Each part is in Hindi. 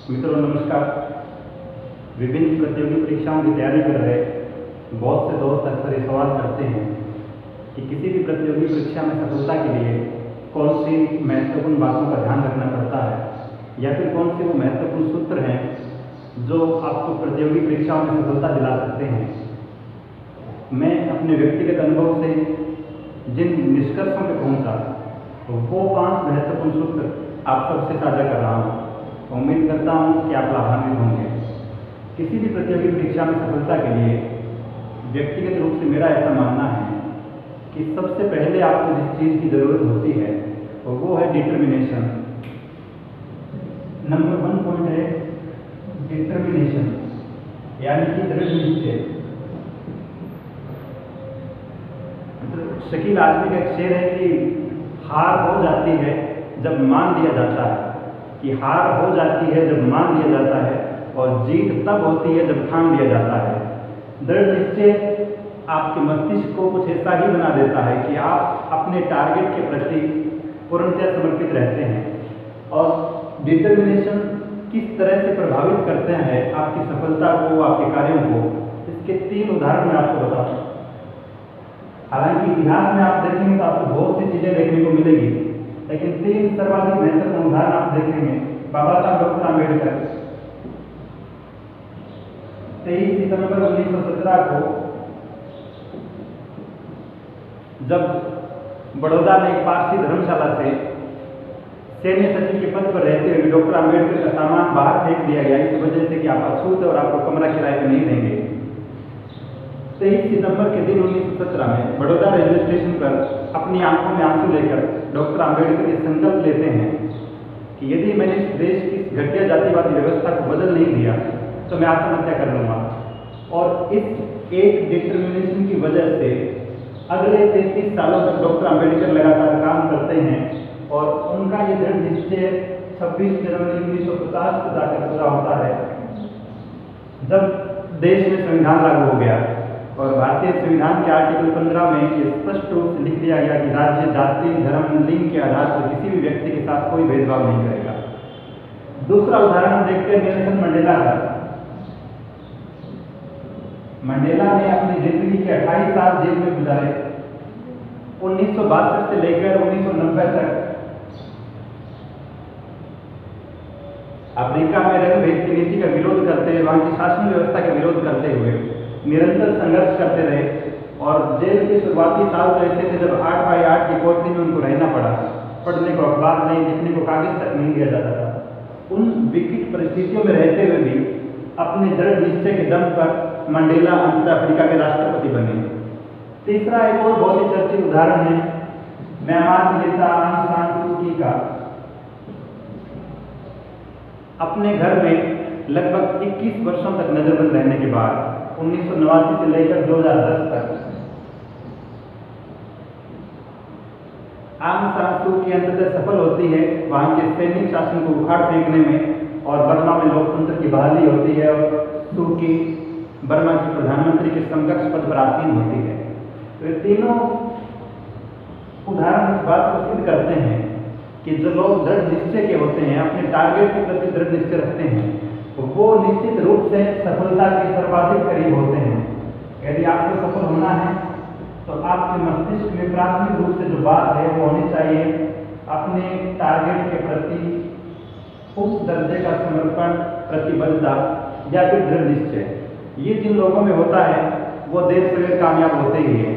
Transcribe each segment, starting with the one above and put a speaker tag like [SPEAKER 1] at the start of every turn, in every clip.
[SPEAKER 1] मित्रों नमस्कार। विभिन्न प्रतियोगी परीक्षाओं की तैयारी कर रहे बहुत से दोस्त अक्सर ये सवाल करते हैं कि किसी भी प्रतियोगी परीक्षा में सफलता के लिए कौन सी महत्वपूर्ण बातों का ध्यान रखना पड़ता है या फिर कौन से वो महत्वपूर्ण सूत्र हैं जो आपको प्रतियोगी परीक्षाओं में सफलता दिला सकते हैं। मैं अपने व्यक्तिगत अनुभव से जिन निष्कर्षों पर पहुंचा वो 5 महत्वपूर्ण सूत्र आप सबसे साझा कर रहा हूँ। उम्मीद करता हूँ कि आप लाभान्वित होंगे। किसी भी प्रतियोगी परीक्षा में सफलता के लिए व्यक्तिगत रूप से मेरा ऐसा मानना है कि सबसे पहले आपको जिस चीज़ की ज़रूरत होती है वो है डिटर्मिनेशन। नंबर 1 पॉइंट है डिटर्मिनेशन, यानी कि दृढ़ निश्चय। शकील आदमी का एक शेर है कि हार हो जाती है जब मान लिया जाता है, कि हार हो जाती है जब मान लिया जाता है और जीत तब होती है जब ठान लिया जाता है। दृढ़ निश्चय आपके मस्तिष्क को कुछ ऐसा ही बना देता है कि आप अपने टारगेट के प्रति पूर्णतः समर्पित रहते हैं। और डिटर्मिनेशन किस तरह से प्रभावित करते हैं आपकी सफलता को, आपके कार्यों को, इसके 3 उदाहरण मैं आपको बताता हूँ। हालांकि इतिहास में आप देखेंगे तो आपको बहुत सी चीज़ें देखने को मिलेगी, लेकिन 3 सर्वाधिक महत्वपूर्ण उदाहरण आप देखेंगे। बाबा साहब डॉक्टर आम्बेडकर 23 सितंबर 1917 को जब बड़ौदा में एक पारसी धर्मशाला से सैन्य सचिव के पद पर रहते हुए डॉक्टर आम्बेडकर का सामान बाहर फेंक दिया गया इस वजह से कि आप अछूत और आपको कमरा किराए पर नहीं देंगे। 23 सितंबर के दिन 1917 में बड़ौदा रेलवे स्टेशन पर अपनी आंखों में आंसू लेकर डॉक्टर आम्बेडकर ये संकल्प लेते हैं कि यदि मैंने इस देश की घटिया जातिवादी व्यवस्था को बदल नहीं दिया तो मैं आत्महत्या कर लूँगा। और इस एक डिटर्मिनेशन की वजह से अगले 33 सालों तक डॉक्टर आम्बेडकर लगातार काम करते हैं और उनका ये दृढ़ निश्चय 26 जनवरी 1950 को जाकर पूरा होता है, जब देश में संविधान लागू हो गया और भारतीय संविधान के आर्टिकल 15 में ये स्पष्ट रूप से लिख दिया गया कि राज्य, जाति, धर्म, लिंग के आधार पर किसी भी व्यक्ति के साथ कोई भेदभाव नहीं करेगा। दूसरा उदाहरण हम देखते हैं नेल्सन मंडेला का। मंडेला ने अपनी जिंदगी के 28 साल जेल में गुजारे। 1962 से लेकर 1990 तक अफ्रीका में रंग-भेद की नीति का विरोध करते हुए, वहां की शासन व्यवस्था का विरोध करते हुए निरंतर संघर्ष करते रहे। और जेल के शुरुआती साल तो ऐसे थे जब 8x8 की कोठरी में उनको रहना पड़ा, पढ़ने को अखबार नहीं, लिखने को कागज तक नहीं दिया जाता था। उन विकट परिस्थितियों में रहते हुए भी अपने दृढ़ निश्चय के दम पर मंडेला अंततः अफ्रीका के राष्ट्रपति बने। तीसरा एक और बहुत ही चर्चित उदाहरण है म्यांमार के नेता आंग सान सू की का। अपने घर में लगभग 21 वर्षों तक नजरबंद रहने के बाद 1989 से लेकर 2010 तक आंग सान सू की अंततः सफल होती है वहां के सैनिक शासन को उखाड़ फेंकने में और बर्मा में लोकतंत्र की बहाली होती है और सू की बर्मा की प्रधानमंत्री के समकक्ष पद पर आसीन होती है। तो ये तीनों उदाहरण इस बात को सिद्ध करते हैं कि जो लोग दृढ़ निश्चय के होते हैं, अपने टारगेट के प्रति दृढ़ निश्चय रखते हैं, तो वो निश्चित रूप से सफलता के सर्वाधिक करीब होते हैं। यदि आपको सफल होना है तो आपके मस्तिष्क में प्राथमिक रूप से जो बात है वो होनी चाहिए अपने टारगेट के प्रति उच्च दर्जे का समर्पण, प्रतिबद्धता या फिर दृढ़ निश्चय। ये जिन लोगों में होता है वो देर सवेर कामयाब होते ही है।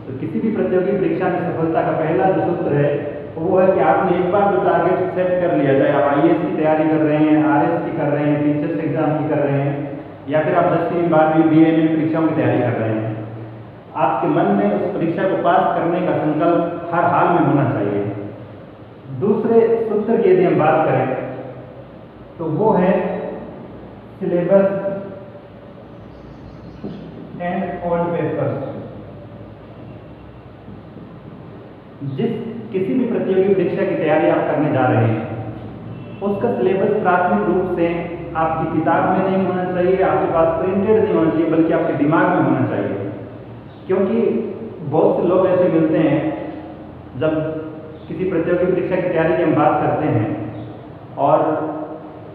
[SPEAKER 1] तो किसी भी प्रतियोगी परीक्षा में सफलता का पहला जो सूत्र है वो है कि आपने एक बार जो टारगेट सेट कर लिया, चाहे आप IAS की तैयारी कर रहे हैं, RS की कर रहे हैं, टीचर्स एग्जाम की कर रहे हैं या फिर आप 10वीं 12वीं BA में परीक्षाओं की तैयारी कर रहे हैं, आपके मन में उस परीक्षा को पास करने का संकल्प हर हाल में होना चाहिए। दूसरे सूत्र की यदि हम बात करें तो वो है सिलेबस एंड ओल्ड पेपर्स। किसी भी प्रतियोगी परीक्षा की तैयारी आप करने जा रहे हैं उसका सिलेबस प्राथमिक रूप से आपकी किताब में नहीं होना चाहिए, आपके पास प्रिंटेड नहीं होना चाहिए, बल्कि आपके दिमाग में होना चाहिए। क्योंकि बहुत से लोग ऐसे मिलते हैं जब किसी प्रतियोगी परीक्षा की तैयारी की हम बात करते हैं और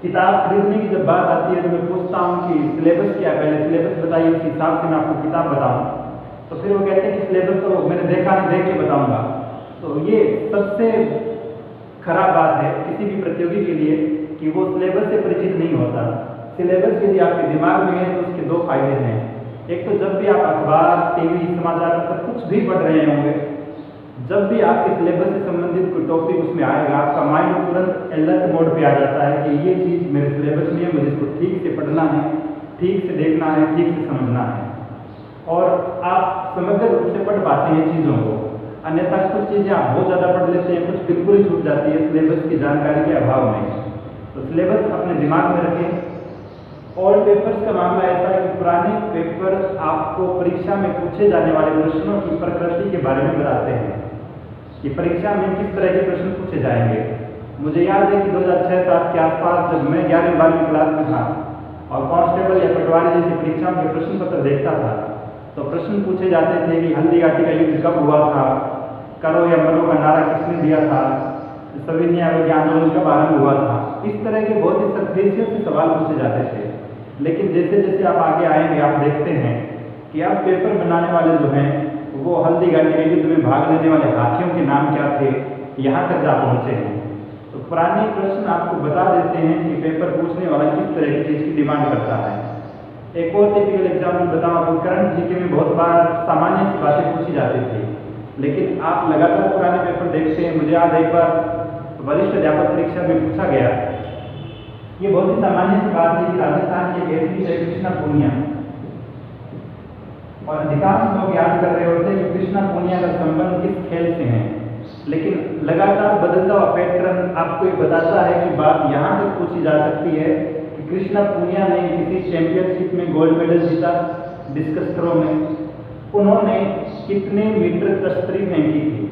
[SPEAKER 1] किताब खरीदने की जब बात आती है तो मैं पूछता हूँ कि सिलेबस क्या है, पहले सिलेबस बताइए, उस हिसाब से मैं आपको किताब बताऊँ। तो फिर वो कहते हैं कि सिलेबस तो मैंने देखा नहीं, देख के बताऊँगा। तो ये सबसे खराब बात है किसी भी प्रतियोगी के लिए कि वो सिलेबस से परिचित नहीं होता। सिलेबस यदि आपके दिमाग में है तो उसके दो फायदे हैं। एक तो जब भी आप अखबार, टीवी, समाचार पत्र कुछ भी पढ़ रहे होंगे, जब भी आपके सिलेबस से संबंधित कोई टॉपिक उसमें आएगा, आपका माइंड तुरंत अलर्ट मोड पे आ जाता है कि ये चीज़ मेरे सिलेबस में है, मुझे इसको ठीक से पढ़ना है, ठीक से देखना है, ठीक से समझना है, और आप समग्र रूप से पढ़ पाते हैं चीज़ों को। अन्यथा कुछ चीज़ें आप बहुत ज़्यादा पढ़ लेते हैं, कुछ बिल्कुल ही छूट जाती है सिलेबस की जानकारी के अभाव में। तो सिलेबस अपने दिमाग में रखें। और पेपर्स का मामला ऐसा है कि पुराने पेपर आपको परीक्षा में पूछे जाने वाले प्रश्नों की प्रकृति के बारे में बताते हैं कि परीक्षा में किस तरह के प्रश्न पूछे जाएंगे। मुझे याद है कि 2006-07 के आसपास जब मैं 11वीं-12वीं क्लास में था और कांस्टेबल या पटवारी जैसी परीक्षाओं के प्रश्न पत्र देखता था, तो प्रश्न पूछे जाते थे कि हल्दीघाटी का युद्ध कब हुआ था, करो या मरो का नारा किसने दिया था, सविनय अवज्ञा आंदोलन कब आरंभ हुआ था। इस तरह के बहुत ही सरफेसियल से सवाल पूछे जाते थे। लेकिन जैसे जैसे आप आगे आएंगे आप देखते हैं कि अब पेपर बनाने वाले जो हैं वो हल्दीघाटी के युद्ध में भाग लेने वाले हाथियों के नाम क्या थे, यहाँ तक जा पहुँचे हैं। तो पुराने प्रश्न आपको बता देते हैं कि पेपर पूछने वाला किस तरह की चीज़ की डिमांड करता है। एक और टिपिकल एग्जाम्पल बताऊँ आपको, करंट जीके में बहुत बार सामान्य सी बातें पूछी जाती थी, लेकिन आप लगातार पुराने पेपर देखते हैं। मुझे याद है एक बार वरिष्ठ अध्यापक परीक्षा में पूछा गया, ये बहुत ही सामान्य सी बात है कि राजस्थान के एथलीट है कृष्णा पूनिया, और अधिकांश लोग याद कर रहे होते हैं कि कृष्णा पूनिया का संबंध किस खेल से है, लेकिन लगातार बदलता हुआ पैटर्न आपको ये बताता है कि बात यहाँ तक पूछी जा सकती है कि कृष्णा पूनिया ने किसी चैंपियनशिप में गोल्ड मेडल जीता डिस्कस थ्रो में, उन्होंने कितने मीटर कश्तरी फेंकी थी।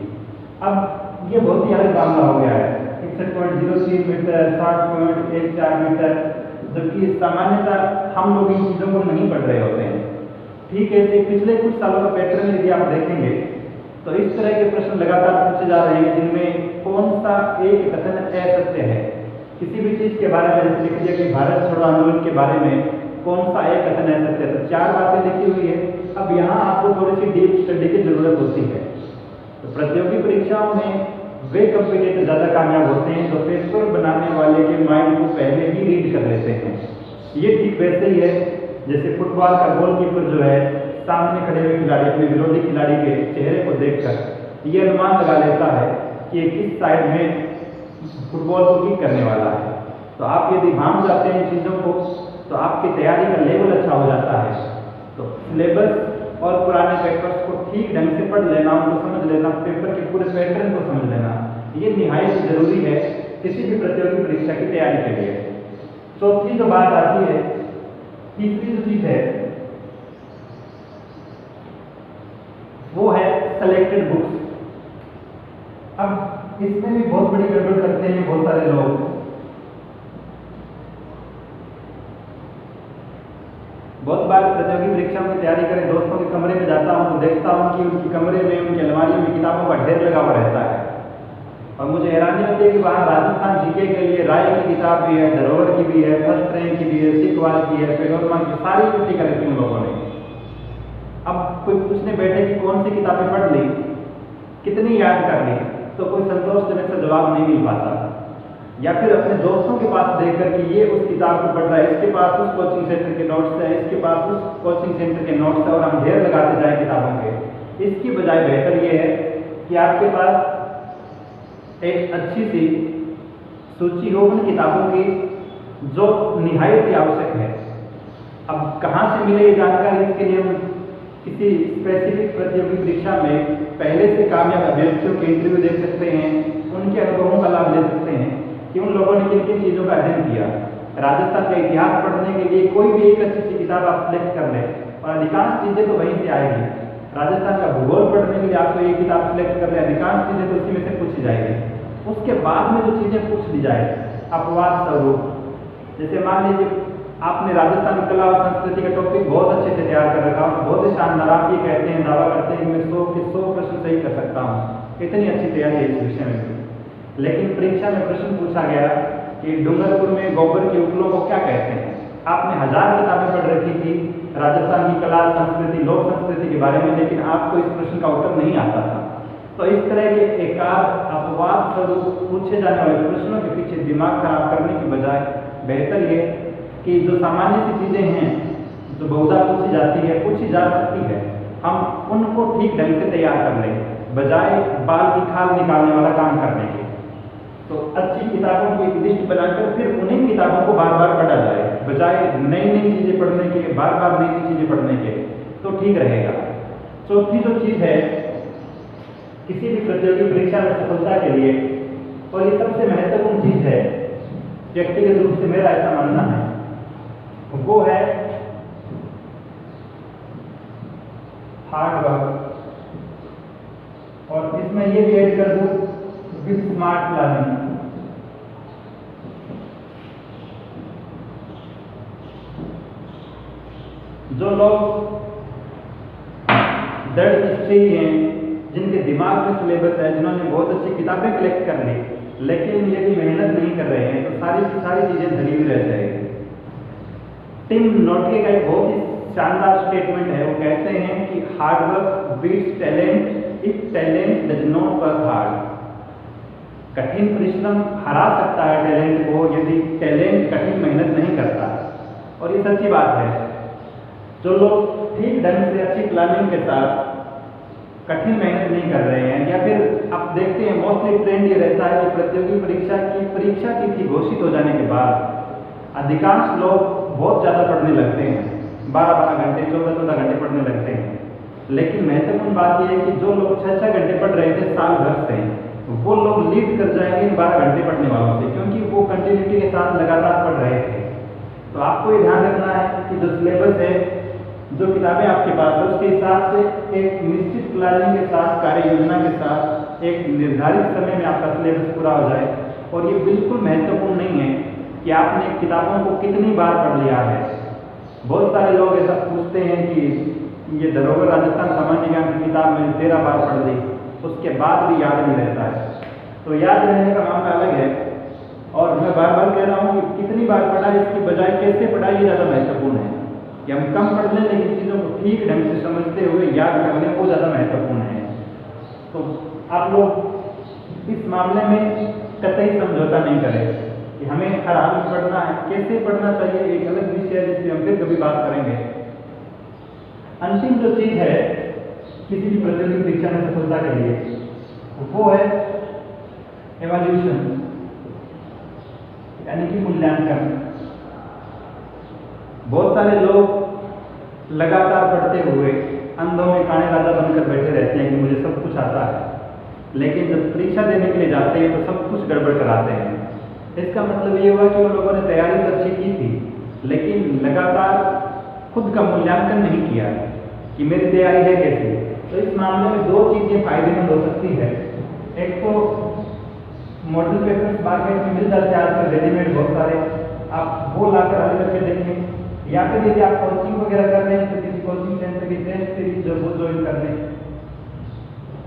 [SPEAKER 1] अब ये बहुत ही अलग मामला हो गया है, 61.03 मीटर, 60.14 मीटर, जबकि सामान्यतः हम लोग इन चीज़ों को नहीं पढ़ रहे होते हैं। ठीक है, ऐसे पिछले कुछ सालों का पैटर्न यदि आप देखेंगे तो इस तरह के प्रश्न लगातार पूछे जा रहे हैं जिनमें कौन सा एक कथन असत्य है। किसी भी चीज़ के बारे में लिख दिया कि भारत छोड़ो आंदोलन के बारे में कौन सा एक कथन असत्य है, तो 4 बातें लिखी हुई है। अब यहाँ आपको थोड़ी सी डीप स्टडी की जरूरत होती है। तो प्रतियोगी परीक्षाओं में वे कंपटीटर ज़्यादा कामयाब होते हैं जो पेपर बनाने वाले के माइंड को पहले ही रीड कर लेते हैं। ये ठीक वैसे ही है जैसे फुटबॉल का गोलकीपर जो है सामने खड़े हुए खिलाड़ी अपने विरोधी खिलाड़ी के चेहरे को देखकर ये अनुमान लगा लेता है कि ये किस साइड में फुटबॉल को किक करने वाला है। तो आप यदि भांप जाते हैं इन चीज़ों को तो आपकी तैयारी का लेवल अच्छा हो जाता है। तो सिलेबस और पुराने पेपर्स को ठीक ढंग से पढ़ लेना, उनको समझ लेना, पेपर के पूरे पैटर्न को समझ लेना, ये निहायत ज़रूरी है किसी भी प्रतियोगी परीक्षा की तैयारी के लिए। चौथी जो बात आती है, तीसरी जो चीज़ है वो है सेलेक्टेड बुक्स। अब इसमें भी बहुत बड़ी गड़बड़ करते हैं बहुत सारे लोग। बहुत बार प्रतियोगी परीक्षाओं की तैयारी करें दोस्तों के कमरे में जाता हूं तो देखता हूं कि उनकी कमरे में, उनकी अलमारी में किताबों का ढेर लगा हुआ रहता है, और मुझे हैरानी होती है कि वहाँ राजस्थान जीके के लिए राय की किताब भी है, धरोहर की भी है, फर्स्ट रैंक की भी है, सिकवाल की है, पेनोरमा की, सारी इकट्ठी कर रखी उन लोगों ने। अब कोई पूछने बैठे कि कौन सी किताबें पढ़ ली, कितनी याद कर ली, तो कोई संतोषजनक सा जवाब नहीं मिल पाता। या फिर अपने दोस्तों के पास देखकर कि ये उस किताब को पढ़ रहा है, इसके पास उस कोचिंग सेंटर के नोट्स है, इसके पास उस कोचिंग सेंटर के नोट्स है, और हम ढेर लगाते जाएं किताबों के। इसकी बजाय बेहतर ये है कि आपके पास एक अच्छी सी सूची हो उन किताबों की जो निहायत ही आवश्यक है। अब कहाँ से मिले ये जानकारी, इसके लिए हम किसी स्पेसिफिक प्रतियोगी परीक्षा में पहले से कामयाब अभ्यर्थियों के इंटरव्यू देख सकते हैं, उनके अनुभवों का लाभ ले सकते हैं कि उन लोगों ने किन किन चीज़ों का अध्ययन किया। राजस्थान का इतिहास पढ़ने के लिए कोई भी एक अच्छी सी किताब आप सिलेक्ट कर लें और अधिकांश चीज़ें तो वहीं से आएगी। राजस्थान का भूगोल पढ़ने के लिए आपको एक किताब सिलेक्ट कर लें, अधिकांश चीज़ें तो उसी में से पूछी जाएगी। उसके बाद में जो चीज़ें पूछ ली जाए अपवाद स्वरूप, जैसे मान लीजिए आपने राजस्थान की कला और संस्कृति का टॉपिक बहुत अच्छे से तैयार कर रखा, बहुत ही शानदार, आप ये कहते हैं, दावा करते हैं कि मैं 100 के 100 प्रश्न सही कर सकता हूँ, इतनी अच्छी तैयारी है इस विषय में। लेकिन परीक्षा में प्रश्न पूछा गया कि डूंगरपुर में गोबर के उपलों को क्या कहते हैं। आपने 1000 किताबें पढ़ रखी थी राजस्थान की कला संस्कृति लोक संस्कृति के बारे में, लेकिन आपको इस प्रश्न का उत्तर नहीं आता था। तो इस तरह के एकाध अपवाद स्वरूप पूछे जाने वाले प्रश्नों के पीछे दिमाग खराब करने की बजाय बेहतर ये कि जो सामान्य सी चीज़ें हैं जो बहुधा पूछी जाती है, पूछी जा सकती है, हम उनको ठीक ढंग से तैयार कर लें बजाय बाल की खाल निकालने वाला काम करने के। तो अच्छी किताबों की एक लिस्ट बनाकर फिर उन्हीं किताबों को बार बार पढ़ा जाए बजाय नई नई चीज़ें पढ़ने के, बार बार नई नई चीज़ें पढ़ने के, तो ठीक रहेगा। चौथी जो चीज़ है किसी भी प्रतियोगी परीक्षा में सफलता के लिए, और ये सबसे महत्वपूर्ण चीज़ है व्यक्तिगत रूप से मेरा ऐसा मानना है, वो है हार्ड वर्क। और इसमें ये भी ऐड कर दूं विद स्मार्ट प्लानिंग। जो लोग दृढ़ निश्चयी हैं, जिनके दिमाग में सिलेबस है, जिन्होंने बहुत अच्छी किताबें कलेक्ट कर ली, लेकिन यदि मेहनत नहीं कर रहे हैं तो सारी की सारी चीज़ें धरी हुई रह जाएगी। टिम नोटके का एक बहुत ही शानदार स्टेटमेंट है। वो कहते हैं कि hard work beats talent if talent does not work hard. कठिन परिश्रम हरा सकता है टैलेंट को यदि टैलेंट कठिन मेहनत नहीं करता। और ये सच्ची बात है। जो लोग ठीक ढंग से अच्छी प्लानिंग के साथ कठिन मेहनत नहीं कर रहे हैं, या फिर आप देखते हैं मोस्टली ट्रेंड ये रहता है कि प्रतियोगी परीक्षा तिथि घोषित हो जाने के बाद अधिकांश लोग बहुत ज़्यादा पढ़ने लगते हैं, 12-12 घंटे 14-14 घंटे पढ़ने लगते हैं। लेकिन महत्वपूर्ण बात यह है कि जो लोग 6-6 घंटे पढ़ रहे थे साल भर से, वो लोग लीड कर जाएंगे इन 12 घंटे पढ़ने वालों से, क्योंकि वो कंटिन्यूटी के साथ लगातार पढ़ रहे थे। तो आपको ये ध्यान रखना है कि जो सिलेबस है, जो किताबें आपके पास है, उसके हिसाब से एक निश्चित प्लानिंग के साथ, कार्य योजना के साथ एक निर्धारित समय में आपका सिलेबस पूरा हो जाए। और ये बिल्कुल महत्वपूर्ण नहीं है कि आपने किताबों को कितनी बार पढ़ लिया है। बहुत सारे लोग ऐसा पूछते हैं कि ये धरोहर राजस्थान सामान्य ज्ञान की किताब मैंने 13 बार पढ़ ली, उसके बाद भी याद नहीं रहता है। तो याद रहने का मामला अलग है, और मैं बार बार कह रहा हूँ कि कितनी बार पढ़ा इसकी बजाय कैसे पढ़ा ये ज़्यादा महत्वपूर्ण है। कि हम कम पढ़ लें लेकिन चीज़ों को ठीक ढंग से समझते हुए याद कर लें, वो ज़्यादा महत्वपूर्ण है। तो आप लोग इस मामले में कतई समझौता नहीं करें कि हमें हर हाल में पढ़ना है। कैसे पढ़ना चाहिए एक अलग विषय है जिस पर हम फिर कभी बात करेंगे। अंतिम जो चीज़ है किसी भी प्रतियोगी परीक्षा में सफलता के लिए, वो है एवोल्यूशन, यानी कि मूल्यांकन। बहुत सारे लोग लगातार पढ़ते हुए अंधों में काने राजा बनकर बैठे रहते हैं कि मुझे सब कुछ आता है, लेकिन जब परीक्षा देने के लिए जाते हैं तो सब कुछ गड़बड़ कराते हैं। इसका मतलब ये हुआ कि उन लोगों ने तैयारी तो अच्छी की थी, लेकिन लगातार खुद का मूल्यांकन नहीं किया कि मेरी तैयारी है कैसी। तो इस मामले में दो चीज़ें फायदेमंद हो सकती है। एक तो मॉडल पेपर्स मार्केट में मिल जाते हैं आजकल रेडीमेड बहुत सारे, आप वो लाकर आगे करके देखें, या फिर यदि आप कोचिंग वगैरह कर रहे हैं तो किसी कोचिंग सेंटर की टेस्ट सीरीज जो वो ज्वाइन कर लें।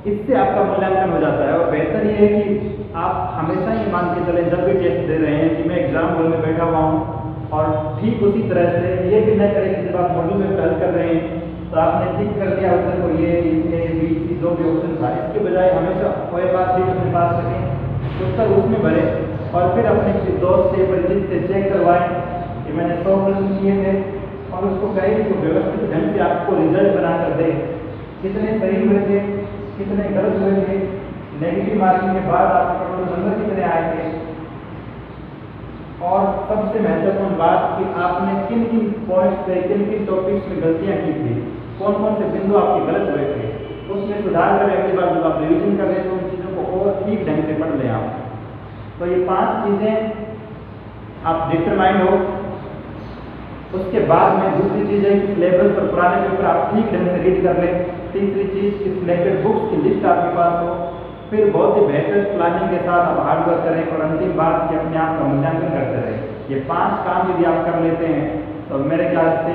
[SPEAKER 1] इससे आपका मूल्यांकन हो जाता है। और बेहतर ये है कि आप हमेशा ये मान के चलें जब भी टेस्ट दे रहे हैं कि मैं एग्जाम हॉल में बैठा हुआ हूँ, और ठीक उसी तरह से ये भी न करें कि जब आप मॉडल में हल कर रहे हैं तो आपने टिक कर दिया उत्तर को ये बी सी जो भी ऑप्शन था। इसके बजाय हमेशा कोई पास शीट अपने पास रखें, उत्तर उसमें भरे, और फिर अपने किसी दोस्त से परिचित से चेक करवाएं कि मैंने 100 प्रश्न किए थे, और उसको कहें कि व्यवस्थित ढंग से आपको रिजल्ट बना कर दे, कितने सही हुए थे, कितने गलत हुए थे, नेगेटिव मार्किंग के बाद आपके टोटल नंबर कितने आए थे, और सबसे महत्वपूर्ण बात कि आपने किन किन पॉइंट्स पे, किन किन टॉपिक्स में गलतियां की थी, कौन कौन से बिंदु आपके गलत हुए थे, उसमें सुधार करें। अगली बार जब आप रिविजन कर रहे हैं तो उन चीज़ों को और ठीक ढंग से पढ़ लें आप। तो ये 5 चीज़ें आप डिटरमाइंड हो। उसके बाद में दूसरी चीज़ है कि सिलेबस और पुराने पेपर आप ठीक ढंग से रीड कर लें। तीसरी चीज़ कि सिलेक्टेड बुक्स की लिस्ट आपके पास हो। फिर बहुत ही बेहतर प्लानिंग के साथ आप हार्ड वर्क करें, और अंतिम बात कि अपने आप का मूल्यांकन करते रहें। ये 5 काम यदि आप कर लेते हैं तो मेरे ख्याल से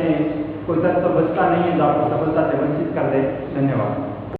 [SPEAKER 1] कोई तत्व बचता नहीं है जो आपको सफलता से वंचित कर दे। धन्यवाद।